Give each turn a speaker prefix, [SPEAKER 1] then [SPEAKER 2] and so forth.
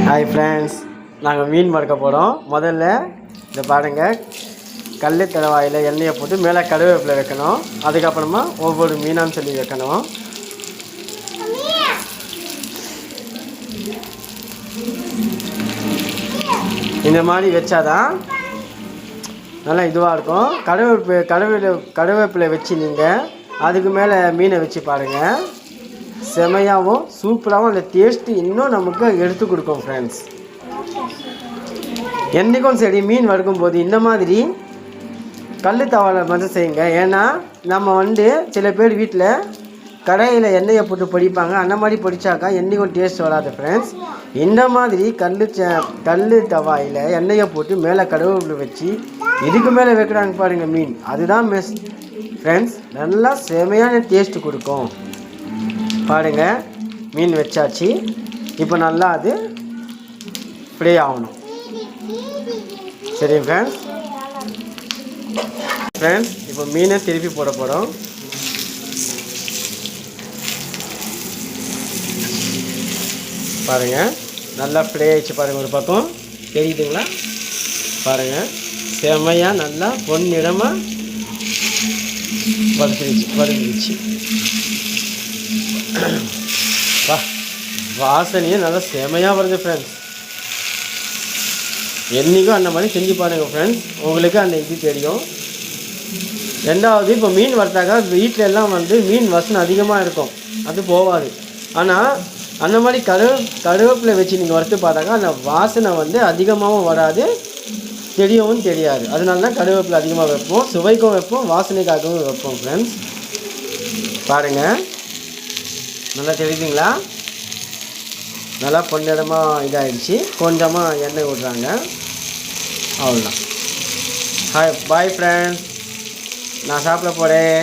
[SPEAKER 1] Hi friends, நாங்கள் மீன் வறுக்க போகிறோம். முதல்ல இந்த பாருங்கள், கல் தடவாயில் எண்ணெயை போட்டு மேலே கருவேப்பிலை வைக்கணும். அதுக்கப்புறமா ஒவ்வொரு மீனான்னு சொல்லி வைக்கணும். இந்த மாதிரி வச்சாதான் நல்லா இதுவாக இருக்கும். கருவேப்பிலை வச்சு நீங்கள் அதுக்கு மேலே மீனை வச்சு பாருங்கள், செமையாகவும் சூப்பராகவும் அந்த டேஸ்ட்டு இன்னும் நமக்கு எடுத்து கொடுக்கும் ஃப்ரெண்ட்ஸ். என்றைக்கும் சரி மீன் வறுக்கும்போது இந்த மாதிரி கல் தவாலை வந்து செய்யுங்க. ஏன்னா நம்ம சில பேர் வீட்டில் கடையில் எண்ணெயை போட்டு பொடிப்பாங்க. அந்த மாதிரி பொடிச்சாக்கா என்றைக்கும் டேஸ்ட் வராது ஃப்ரெண்ட்ஸ். இந்த மாதிரி கல் தவாயில் எண்ணெயை போட்டு மேலே கருவேப்பிலை வச்சு இதுக்கு மேலே வைக்கிறாங்க பாருங்கள் மீன், அதுதான் பெஸ்ட் ஃப்ரெண்ட்ஸ். நல்லா செமையான டேஸ்ட்டு கொடுக்கும். பாருங்கள், மீன் வச்சாச்சு. இப்போ நல்லா அது ஃப்ரை ஆகணும். சரி ஃப்ரெண்ட்ஸ், இப்போ மீனை திருப்பி போட போகிறோம். பாருங்கள், நல்லா ஃப்ரை ஆகிடுச்சு. பாருங்கள், ஒரு பக்கம் தெரியுதுங்களா? பாருங்கள், செமையாக நல்லா பொன்னிறமாக வதக்கிடுச்சு. வாசனையே நல்லா செமையாக வருது ஃப்ரெண்ட்ஸ். என்றைக்கும் அந்த மாதிரி செஞ்சு பாருங்கள் ஃப்ரெண்ட்ஸ், உங்களுக்கு அந்த இது தெரியும். ரெண்டாவது, இப்போ மீன் வறுத்தாக்கா வீட்டில் எல்லாம் மீன் வாசனை அதிகமாக இருக்கும், அது போகாது. ஆனால் அந்த மாதிரி கருவேப்பிலை வச்சு நீங்கள் வறுத்து பார்த்தாக்கா அந்த வாசனை அதிகமாகவும் வராது, தெரியவும் தெரியாது. அதனால தான் கருவேப்பிலை அதிகமாக வைப்போம், சுவைக்கும் வைப்போம், வாசனைக்காகவும் வைப்போம் ஃப்ரெண்ட்ஸ். பாருங்கள், நல்லா தெரியுதுங்களா? நல்லா பொன்னிறமாக இதாகிடுச்சு. கொஞ்சமாக எண்ணெய் விட்றாங்க, அவ்வளோதான். ஹாய், பாய் ஃப்ரெண்ட்ஸ், நான் சாப்பிட போகிறேன்.